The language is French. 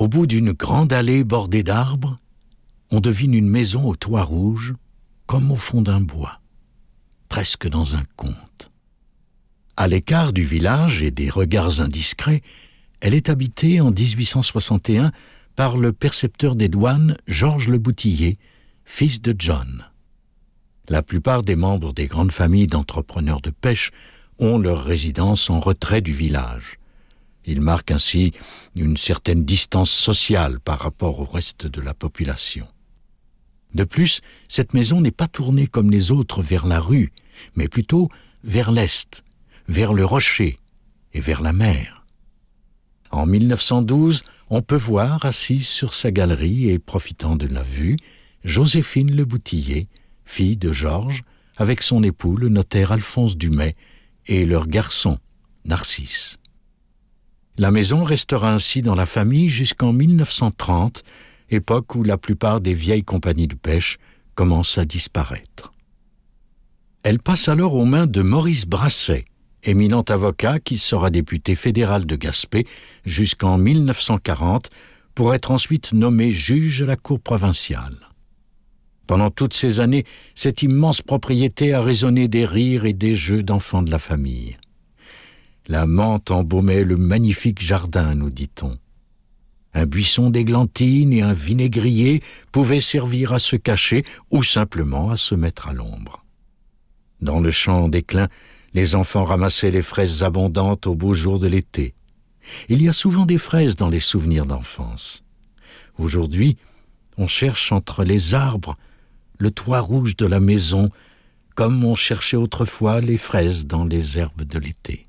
Au bout d'une grande allée bordée d'arbres, on devine une maison au toit rouge, comme au fond d'un bois, presque dans un conte. À l'écart du village et des regards indiscrets, elle est habitée en 1861 par le percepteur des douanes Georges Le Boutillier, fils de John. La plupart des membres des grandes familles d'entrepreneurs de pêche ont leur résidence en retrait du village. Ils marquent ainsi une certaine distance sociale par rapport au reste de la population. De plus, cette maison n'est pas tournée comme les autres vers la rue, mais plutôt vers l'est, vers le rocher et vers la mer. En 1912, on peut voir, assise sur sa galerie et profitant de la vue, Joséphine Le Boutillier, fille de Georges, avec son époux, le notaire Alphonse Dumay, et leur garçon, Narcisse. La maison restera ainsi dans la famille jusqu'en 1930, époque où la plupart des vieilles compagnies de pêche commencent à disparaître. Elle passe alors aux mains de Maurice Brasset, éminent avocat qui sera député fédéral de Gaspé jusqu'en 1940 pour être ensuite nommé juge à la cour provinciale. Pendant toutes ces années, cette immense propriété a résonné des rires et des jeux d'enfants de la famille. La menthe embaumait le magnifique jardin, nous dit-on. Un buisson d'églantines et un vinaigrier pouvaient servir à se cacher ou simplement à se mettre à l'ombre. Dans le champ d'éclin, les enfants ramassaient les fraises abondantes au beau jour de l'été. Il y a souvent des fraises dans les souvenirs d'enfance. Aujourd'hui, on cherche entre les arbres le toit rouge de la maison, comme on cherchait autrefois les fraises dans les herbes de l'été.